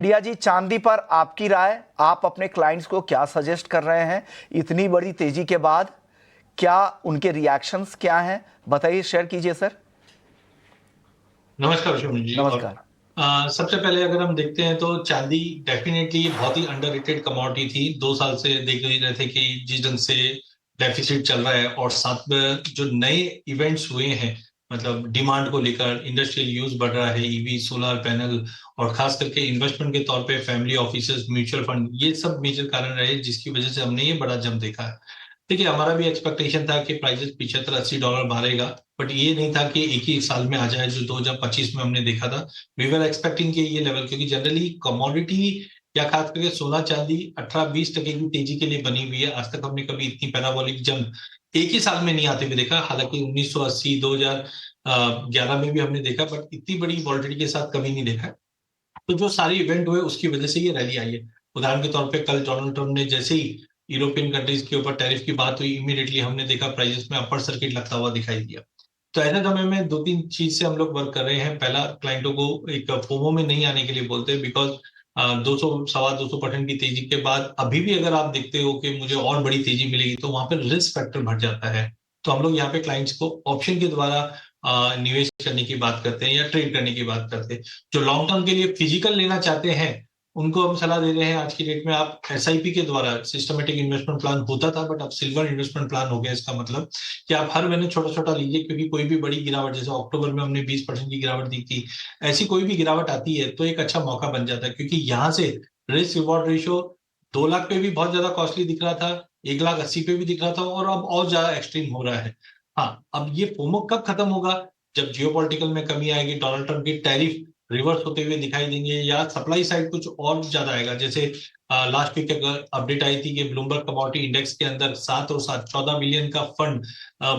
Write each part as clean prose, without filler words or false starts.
प्रिया जी, चांदी पर आपकी राय, आप अपने क्लाइंट्स को क्या सजेस्ट कर रहे हैं इतनी बड़ी तेजी के बाद? क्या उनके रिएक्शंस क्या हैं, बताइए, शेयर कीजिए सर। नमस्कार सुमन जी। और नमस्कार। सबसे पहले अगर हम देखते हैं तो चांदी डेफिनेटली बहुत ही अंडररेटेड कमोडिटी थी। 2 साल से देख ही रहे थे कि जिस ढंग से डेफिसिट चल रहा है और साथ में जो नए इवेंट्स हुए हैं, मतलब डिमांड को लेकर इंडस्ट्रियल यूज बढ़ रहा है, ईवी, सोलर पैनल, और खास करके इन्वेस्टमेंट के तौर पे फैमिली ऑफिसेज, म्यूचुअल फंड, ये सब मेजर कारण रहे जिसकी वजह से हमने ये बड़ा जंप देखा है। देखिए, हमारा भी एक्सपेक्टेशन था कि प्राइसेस 75-80 डॉलर मारेगा, बट ये नहीं था कि एक ही साल में आ जाए जो 2025 में हमने देखा था। वी वर एक्सपेक्टिंग कि ये लेवल, क्योंकि जनरली कमोडिटी या खास करके सोना चांदी 18-20% की तेजी के लिए बनी हुई है। आज तक हमने कभी इतनी पैराबोलिक जंप एक ही साल में नहीं आते हुए देखा। हालांकि 1980 2011 में भी हमने देखा, बट इतनी बड़ी वॉलिटिलिटी के साथ कभी नहीं देखा। तो जो सारे इवेंट हुए उसकी वजह से ये रैली आई है। उदाहरण के तौर पे कल डोनाल्ड ट्रम्प ने जैसे ही यूरोपियन कंट्रीज के ऊपर टैरिफ की बात हुई, इमीडिएटली हमने देखा प्राइसेस में अपर सर्किट लगता हुआ दिखाई दिया। तो ऐसे समय में दो तीन चीज से हम लोग वर्क कर रहे हैं। पहला, क्लाइंटों को एक फोमो में नहीं आने के लिए बोलते हैं, बिकॉज 200 250% की तेजी के बाद अभी भी अगर आप देखते हो कि मुझे और बड़ी तेजी मिलेगी, तो वहां पर रिस्क फैक्टर बढ़ जाता है। तो हम लोग यहाँ पे क्लाइंट्स को ऑप्शन के द्वारा निवेश करने की बात करते हैं या ट्रेड करने की बात करते हैं। जो लॉन्ग टर्म के लिए फिजिकल लेना चाहते हैं, उनको हम सलाह दे रहे हैं आज की डेट में आप एसआईपी के द्वारा, सिस्टमेटिक इन्वेस्टमेंट प्लान होता था बट अब सिल्वर इन्वेस्टमेंट प्लान हो गया। इसका मतलब कि आप हर महीने छोटा छोटा लीजिए, क्योंकि कोई भी बड़ी गिरावट, जैसे अक्टूबर में हमने 20% की गिरावट दी थी, ऐसी कोई भी गिरावट आती है तो एक अच्छा मौका बन जाता है। क्योंकि यहाँ से रिस्क रिवॉर्ड रेशियो 2 लाख पे भी बहुत ज्यादा कॉस्टली दिख रहा था, 1,80,000 पे भी दिख रहा था, और अब और ज्यादा एक्सट्रीम हो रहा है। हाँ, अब ये फोमो कब खत्म होगा? जब जियोपॉलिटिकल में कमी आएगी, डोनाल्ड ट्रम्प की टैरिफ रिवर्स होते हुए दिखाई देंगे, या सप्लाई साइड कुछ और ज्यादा आएगा। जैसे लास्ट वीक अगर अपडेट आई थी कि ब्लूमबर्ग कमोडिटी इंडेक्स के अंदर 7 और 7 14 बिलियन का फंड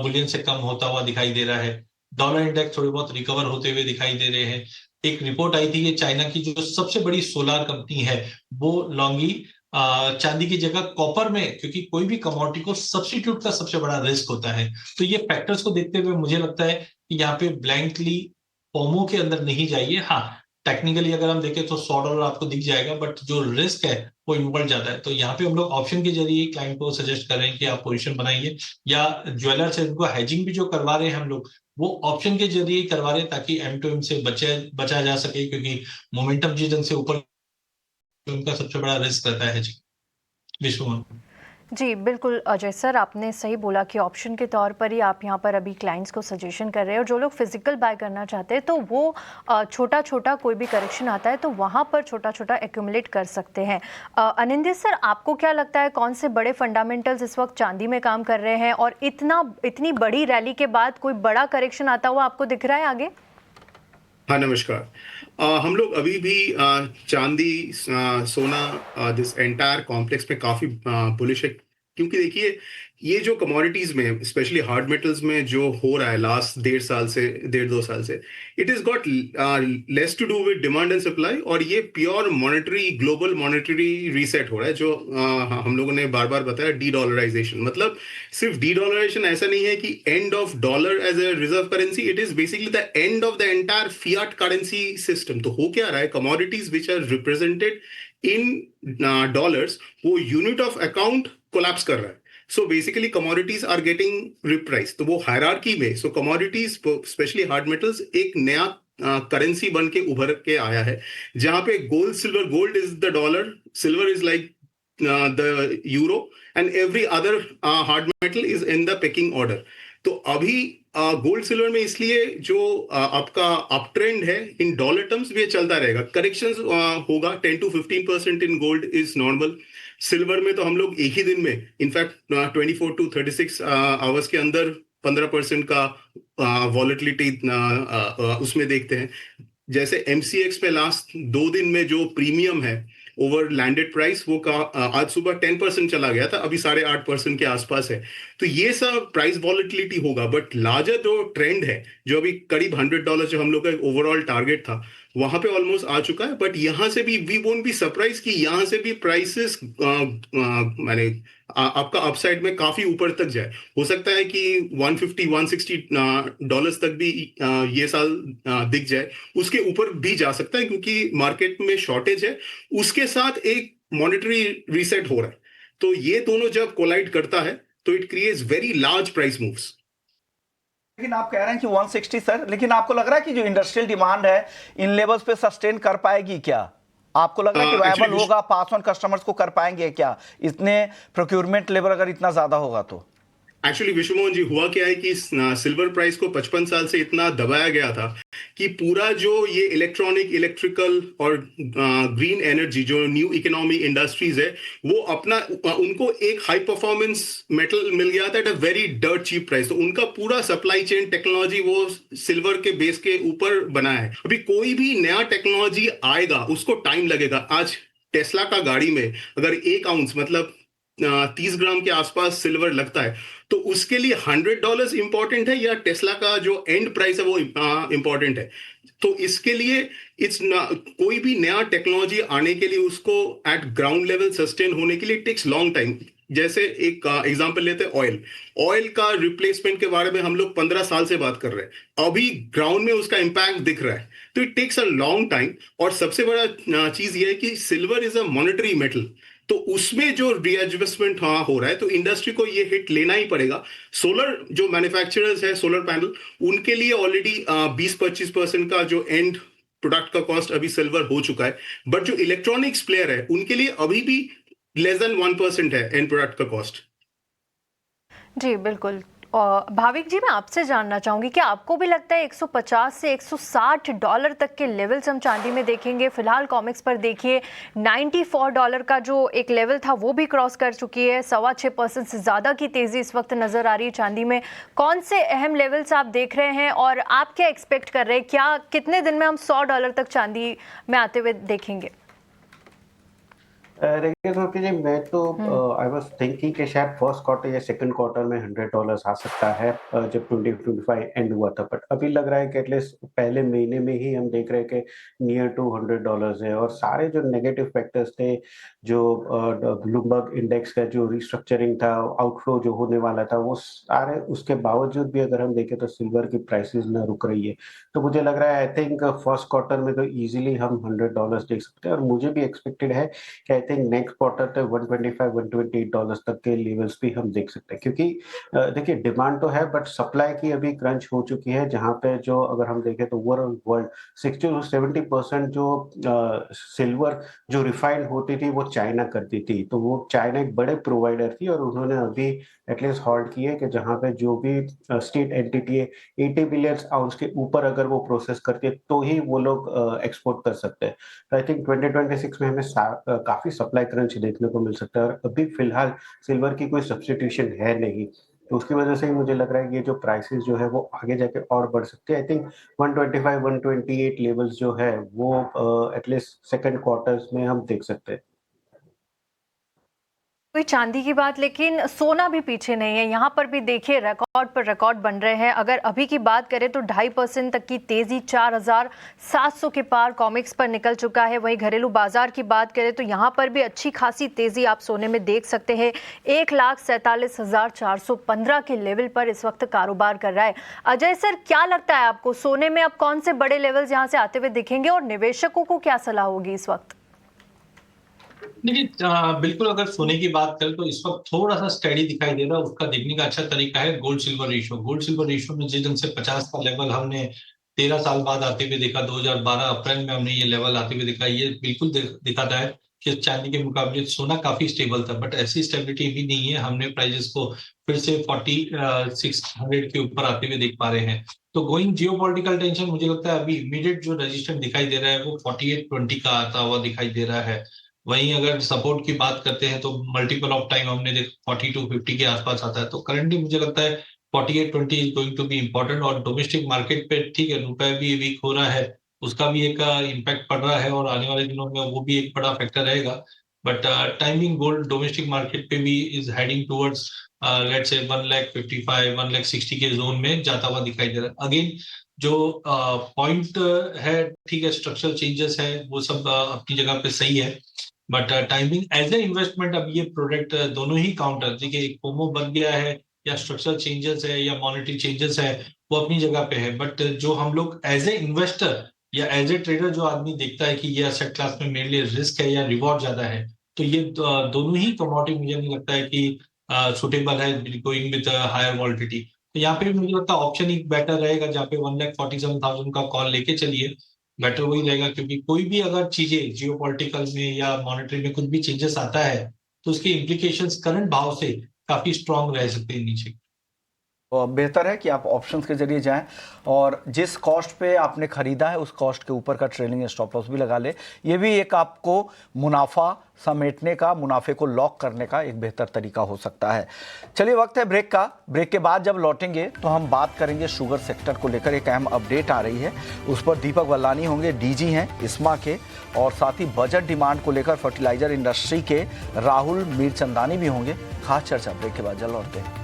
बुलियन से कम होता हुआ दिखाई दे रहा है। डॉलर इंडेक्स थोड़े बहुत रिकवर होते हुए दिखाई दे रहे हैं। एक रिपोर्ट आई थी कि चाइना की जो सबसे बड़ी सोलार कंपनी है, वो लॉन्गी चांदी की जगह कॉपर में, क्योंकि कोई भी कमोडिटी को सब्स्टिट्यूट का सबसे बड़ा रिस्क होता है। तो ये फैक्टर्स को देखते हुए मुझे लगता है कि यहाँ पे ब्लैंकली फोमो के अंदर नहीं जाइए। हाँ, टेक्निकली अगर हम देखें तो 100 डॉलर आपको दिख जाएगा, बट जो रिस्क है वो इन्वॉल्व जाता है। तो यहाँ पे हम लोग ऑप्शन के जरिए क्लाइंट को सजेस्ट कर रहे हैं कि आप पोजीशन बनाइए, या ज्वेलर्स है उनको हेजिंग भी जो करवा रहे हैं हम लोग, वो ऑप्शन के जरिए करवा रहे हैं, ताकि एम टू एम से बचा जा सके। क्योंकि मोमेंटम जिस ढंग से ऊपर, उनका सबसे बड़ा रिस्क रहता है हेजिंग। विश्व। जी, बिल्कुल अजय सर, आपने सही बोला कि ऑप्शन के तौर पर ही आप यहाँ पर अभी क्लाइंट्स को सजेशन कर रहे हैं, और जो लोग फिजिकल बाय करना चाहते हैं तो वो छोटा छोटा कोई भी करेक्शन आता है तो वहाँ पर छोटा छोटा एक्यूमुलेट कर सकते हैं। अनिंदित सर, आपको क्या लगता है कौन से बड़े फंडामेंटल्स इस वक्त चांदी में काम कर रहे हैं, और इतनी बड़ी रैली के बाद कोई बड़ा करेक्शन आता हुआ आपको दिख रहा है आगे? हाँ, नमस्कार। हम लोग अभी भी चांदी, सोना, दिस एंटायर कॉम्प्लेक्स में काफी बुलिश है। क्योंकि देखिए, ये जो कमोडिटीज में, स्पेशली हार्ड मेटल्स में जो हो रहा है लास्ट 1.5 साल से, 1.5 2 साल से, it is got less to do with demand and supply, और ये pure monetary, global monetary reset हो रहा है। जो हम लोगों ने बार बार बताया, डी डॉलराइजेशन। मतलब सिर्फ डी डॉलराइजेशन ऐसा नहीं है कि end of dollar as a reserve currency, it is basically the end of the entire fiat currency system. तो हो क्या रहा है, commodities which are represented in dollars, वो यूनिट ऑफ अकाउंट कोलैप्स कर रहा है। So basically commodities are getting reprice. तो वो हायरार्की में, so commodities specially hard metals एक नया करेंसी बन के उभर के आया है, जहां पे gold, silver, gold is the dollar, silver is like the euro, and every other hard metal is in the pecking order. तो अभी गोल्ड सिल्वर में इसलिए जो आपका अप ट्रेंड है इन डॉलर टर्म्स, भी चलता रहेगा। करेक्शंस होगा 10 to 15% in gold is normal. Silver में तो हम लोग एक ही दिन में, इनफैक्ट 24 to 36 आवर्स के अंदर 15% का वॉलेटिलिटी उसमें देखते हैं। जैसे एमसीएक्स पे लास्ट 2 दिन में जो प्रीमियम है ओवर लैंडेड प्राइस, वो का आज सुबह 10% चला गया था, अभी 8.5% के आसपास है। तो ये सब प्राइस वॉलेटिलिटी होगा, बट लार्जर जो ट्रेंड है, जो अभी करीब $100 जो हम लोग का ओवरऑल टारगेट था, वहां पे ऑलमोस्ट आ चुका है, बट यहाँ से भी वी वोंट बी सरप्राइज कि यहाँ से भी प्राइसेस माने आपका अपसाइड में काफी ऊपर तक जाए। हो सकता है कि 150 160 डॉलर्स तक भी ये साल दिख जाए, उसके ऊपर भी जा सकता है क्योंकि मार्केट में शॉर्टेज है, उसके साथ एक मॉनेटरी रीसेट हो रहा है। तो ये दोनों जब कोलाइड करता है तो it creates very large price moves. लेकिन आप कह रहे हैं कि 160 सर, लेकिन आपको लग रहा है कि जो इंडस्ट्रियल डिमांड है इन लेवल्स पे सस्टेन कर पाएगी क्या? आपको लग रहा है कि वायबल होगा, पास ऑन कस्टमर्स को कर पाएंगे क्या इतने प्रोक्योरमेंट लेवल अगर इतना ज्यादा होगा तो? एक्चुअली विश्वमोहन जी, हुआ क्या है कि सिल्वर प्राइस को 55 साल से इतना दबाया गया था कि पूरा जो ये इलेक्ट्रॉनिक, इलेक्ट्रिकल और ग्रीन एनर्जी जो न्यू इकोनॉमी इंडस्ट्रीज है, वो अपना उनको एक हाई परफॉर्मेंस मेटल मिल गया था at a very dirt cheap price. तो उनका पूरा सप्लाई चेन टेक्नोलॉजी वो सिल्वर के बेस के ऊपर बना है। अभी कोई भी नया टेक्नोलॉजी आएगा उसको टाइम लगेगा। आज टेस्ला का गाड़ी में अगर 1 आउंस मतलब 30 ग्राम के आसपास सिल्वर लगता है, तो उसके लिए $100 इंपॉर्टेंट है या टेस्ला का जो एंड प्राइस है वो इंपॉर्टेंट है? तो इसके लिए कोई भी नया टेक्नोलॉजी आने के लिए उसको एट ग्राउंड लेवल सस्टेन होने के लिए टेक्स लॉन्ग टाइम। जैसे एक एग्जांपल लेते हैं ऑयल का रिप्लेसमेंट के बारे में हम लोग 15 साल से बात कर रहे हैं, अभी ग्राउंड में उसका इंपैक्ट दिख रहा है। तो it takes a long time. और सबसे बड़ा चीज ये है कि silver is a monetary metal, तो उसमें जो रीएडजस्टमेंट हो रहा है तो इंडस्ट्री को ये हिट लेना ही पड़ेगा। सोलर जो मैन्युफैक्चरर्स है सोलर पैनल, उनके लिए ऑलरेडी 20-25% का जो एंड प्रोडक्ट का कॉस्ट अभी सिल्वर हो चुका है, बट जो इलेक्ट्रॉनिक्स प्लेयर है उनके लिए अभी भी लेस देन 1% है एंड प्रोडक्ट का कॉस्ट। जी बिल्कुल। और भाविक जी, मैं आपसे जानना चाहूंगी कि आपको भी लगता है 150 से 160 डॉलर तक के लेवल्स हम चांदी में देखेंगे? फिलहाल कॉमिक्स पर देखिए $94 का जो एक लेवल था वो भी क्रॉस कर चुकी है। 6.25% से ज़्यादा की तेज़ी इस वक्त नज़र आ रही है चांदी में। कौन से अहम लेवल्स आप देख रहे हैं और आप क्या एक्सपेक्ट कर रहे हैं? क्या कितने दिन में हम $100 तक चांदी में आते हुए देखेंगे? देखिए तो जी, मैं तो आई वाज थिंकिंग कि शायद फर्स्ट क्वार्टर या सेकंड क्वार्टर में $100 आ सकता है, जब 2025 एंड हुआ था। बट अभी लग रहा है कि एटलीस्ट पहले महीने में ही हम देख रहे हैं कि नियर टू $100 है। और सारे जो नेगेटिव फैक्टर्स थे, जो ब्लूमबर्ग इंडेक्स का जो रिस्ट्रक्चरिंग था, आउटफ्लो जो होने वाला था, वो सारे उसके बावजूद भी अगर हम देखें तो सिल्वर की प्राइसेस न रुक रही है। तो मुझे लग रहा है आई थिंक फर्स्ट क्वार्टर में तो इजीली हम $100 देख सकते हैं। और मुझे भी एक्सपेक्टेड है कि आई थिंक नेक्स्ट क्वार्टर तक 125 $128 तक के लेवल्स भी हम देख सकते हैं। क्योंकि देखिए डिमांड तो है बट सप्लाई की अभी क्रंच हो चुकी है, जहाँ पे जो अगर हम देखें तो ओवरऑल वर्ल्ड 60 to 70% जो सिल्वर जो रिफाइंड होती थी वो चाइना करती थी। तो वो चाइना एक बड़े प्रोवाइडर थी और उन्होंने अभी एटलीस्ट हॉल्ट की है कि जहाँ पे जो भी स्टेट एंटिटी है 80 बिलियन आउंस के ऊपर अगर वो प्रोसेस करती है तो ही वो लोग एक्सपोर्ट कर सकते हैं। तो आई थिंक 2026 में हमें काफी सप्लाई क्रंच देखने को मिल सकता है। और अभी फिलहाल सिल्वर की कोई सब्स्टिट्यूशन है नहीं, तो उसकी वजह से ही मुझे लग रहा है कि ये जो प्राइसेस जो है वो आगे जाके और बढ़ सकते हैं। आई थिंक 125 128 लेवल्स जो है वो एटलीस्ट सेकंड क्वार्टर्स में हम देख सकते हैं। कोई चांदी की बात, लेकिन सोना भी पीछे नहीं है। यहाँ पर भी देखिए रिकॉर्ड पर रिकॉर्ड बन रहे हैं। अगर अभी की बात करें तो 2.5% तक की तेजी 4,700 के पार कॉमिक्स पर निकल चुका है। वहीं घरेलू बाजार की बात करें तो यहाँ पर भी अच्छी खासी तेजी आप सोने में देख सकते हैं। 1,47,415 के लेवल पर इस वक्त कारोबार कर रहा है। अजय सर, क्या लगता है आपको सोने में अब कौन से बड़े लेवल्स यहाँ से आते हुए दिखेंगे और निवेशकों को क्या सलाह होगी इस वक्त? देखिए, बिल्कुल अगर सोने की बात करें तो इस वक्त थोड़ा सा स्टेडी दिखाई दे रहा है। उसका देखने का अच्छा तरीका है गोल्ड सिल्वर रेशियो में जिस ढंग से 50 का लेवल हमने 13 साल बाद आते हुए देखा, 2012 अप्रैल में हमने ये लेवल आते हुए देखा, ये बिल्कुल दिखाता है कि चांदी के मुकाबले सोना काफी स्टेबल था। बट ऐसी स्टेबिलिटी भी नहीं है, हमने प्राइजेस को फिर से 4600 के ऊपर आते हुए देख पा रहे हैं। तो गोइंग जियोपॉलिटिकल टेंशन, मुझे लगता है अभी इमीडिएट जो रेजिस्टेंस दिखाई दे रहा है वो 4820 का आता हुआ दिखाई दे रहा है। वहीं अगर सपोर्ट की बात करते हैं तो मल्टीपल ऑफ टाइम हमने देखा 4250 के आसपास आता है। तो करंटली मुझे लगता है 4820 is going to be important. और डोमेस्टिक मार्केट पे ठीक है, रुपए भी वीक हो रहा है, उसका भी एक इम्पैक्ट पड़ रहा है और आने वाले दिनों में वो भी एक बड़ा फैक्टर रहेगा। But timing gold domestic market पे भी is heading towards let's say 1,55,000 1,60,000 के जोन में जाता हुआ दिखाई दे रहा है। अगेन जो पॉइंट है, ठीक है, स्ट्रक्चरल चेंजेस है, वो सब अपनी जगह पे सही है, but timing as a investment अब ये प्रोडक्ट दोनों ही काउंटर, देखिए एक पोमो बन गया है या स्ट्रक्चरल चेंजेस है या मॉनेटरी चेंजेस है, वो अपनी जगह पे है, बट जो हम लोग एज ए इन्वेस्टर या एज ए ट्रेडर जो आदमी देखता है कि ये एसेट क्लास में मेरे लिए रिस्क है या रिवॉर्ड ज्यादा है, तो ये दोनों ही कमोडिटी मुझे नहीं लगता है कि सुटेबल है गोइंग विद हायर वॉलिटिलिटी। तो यहाँ पे मुझे लगता है ऑप्शन ही बेटर रहेगा, जहाँ पे 1,47,000 का कॉल लेके चलिए, बेटर वही रहेगा, क्योंकि कोई भी अगर चीजें जियोपॉलिटिकल में या मॉनेटरी में कुछ भी चेंजेस आता है तो उसके इम्प्लीकेशंस करंट भाव से काफी स्ट्रांग रह सकते हैं नीचे। बेहतर है कि आप ऑप्शंस के जरिए जाएं और जिस कॉस्ट पे आपने खरीदा है उस कॉस्ट के ऊपर का ट्रेलिंग स्टॉप लॉस भी लगा ले। ये भी एक आपको मुनाफा समेटने का, मुनाफे को लॉक करने का एक बेहतर तरीका हो सकता है। चलिए वक्त है ब्रेक का। ब्रेक के बाद जब लौटेंगे तो हम बात करेंगे शुगर सेक्टर को लेकर, एक अहम अपडेट आ रही है, उस पर दीपक वल्लानी होंगे, डीजी हैं इस्मा के, और साथ ही बजट डिमांड को लेकर फर्टिलाइजर इंडस्ट्री के राहुल मीरचंदानी भी होंगे। खास चर्चा ब्रेक के बाद जल्द लौटते हैं।